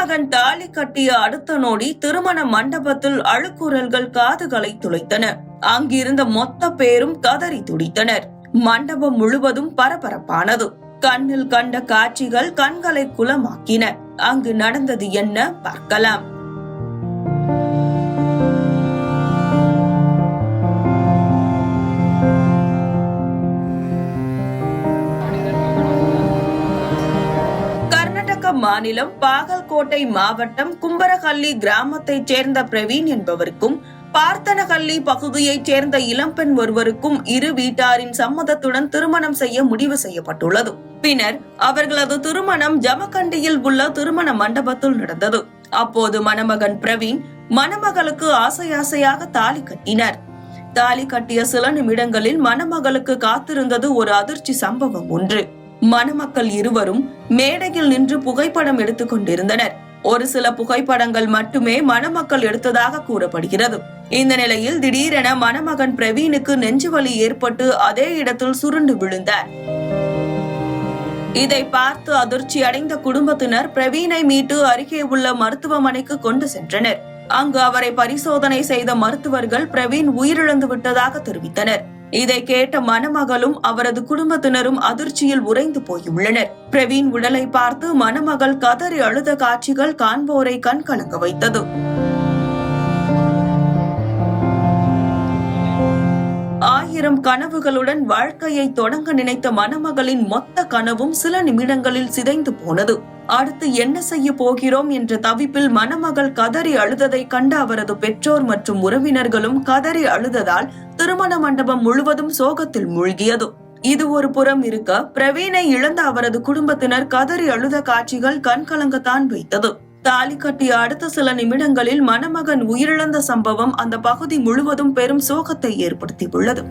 மணமகன் தாலி கட்டிய அடுத்த நொடி திருமண மண்டபத்தில் அழுக்குரல்கள் காதுகளை துளைத்தன. அங்கிருந்த மொத்த பேரும் கதறி துடித்தனர். மண்டபம் முழுவதும் பரபரப்பானது. கண்ணில் கண்ட காட்சிகள் கண்களை குளமாக்கின. அங்கு நடந்தது என்ன பார்க்கலாம். கர்நாடக மாநிலம் பாகல்கோட்டை மாவட்டம் கும்பரஹள்ளி கிராமத்தைச் சேர்ந்த பிரவீன் என்பவருக்கும் பார்த்தனஹள்ளி பகுதியைச் சேர்ந்த இளம்பெண் ஒருவருக்கும் இரு வீட்டாரின் சம்மதத்துடன் திருமணம் செய்ய முடிவு செய்யப்பட்டுள்ளது. பின்னர் அவர்களது திருமணம் ஜமகண்டியில் உள்ள திருமண மண்டபத்தில் நடந்தது. அப்போது மணமகன் பிரவீன் மணமகளுக்கு ஆசையாக தாலி கட்டினார். தாலி கட்டிய சில நிமிடங்களில் மணமகளுக்கு காத்திருந்தது ஒரு அதிர்ச்சி சம்பவம் ஒன்று. மணமக்கள் இருவரும் மேடையில் நின்று புகைப்படம் எடுத்துக் கொண்டிருந்தனர். ஒரு சில புகைப்படங்கள் மட்டுமே மணமக்கள் எடுத்ததாக கூறப்படுகிறது. இந்த நிலையில் திடீரென மணமகன் பிரவீனுக்கு நெஞ்சுவலி ஏற்பட்டு அதே இடத்தில் சுருண்டு விழுந்தார். இதை பார்த்து அதிர்ச்சி அடைந்த குடும்பத்தினர் பிரவீனை மீட்டு அருகே உள்ள மருத்துவமனைக்கு கொண்டு சென்றனர். அங்கு அவரை பரிசோதனை செய்த மருத்துவர்கள் பிரவீன் உயிரிழந்து விட்டதாக தெரிவித்தனர். இதை கேட்ட மணமகளும் அவரது குடும்பத்தினரும் அதிர்ச்சியில் உறைந்து போயுள்ளனர். பிரவீன் உடலை பார்த்து மணமகள் கதறி அழுத காட்சிகள் காண்போரை கண்கலங்க வைத்தது. ஆயிரம் கனவுகளுடன் வாழ்க்கையை தொடங்க நினைத்த மணமகளின் மொத்த கனவும் சில நிமிடங்களில் சிதைந்து போனது. அடுத்து என்ன செய்ய போகிறோம் என்ற தவிப்பில் மணமகள் கதறி அழுததை கண்ட அவரது பெற்றோர் மற்றும் உறவினர்களும் கதறி அழுததால் திருமண மண்டபம் முழுவதும் சோகத்தில் மூழ்கியது. இது ஒரு புறம் இருக்க, பிரவீனை இழந்த அவரது குடும்பத்தினர் கதறி அழுத காட்சிகள் கண்கலங்கத்தான் வைத்தது. தாலி கட்டிய அடுத்த சில நிமிடங்களில் மணமகன் உயிரிழந்த சம்பவம் அந்த பகுதி முழுவதும் பெரும் சோகத்தை ஏற்படுத்தியுள்ளது.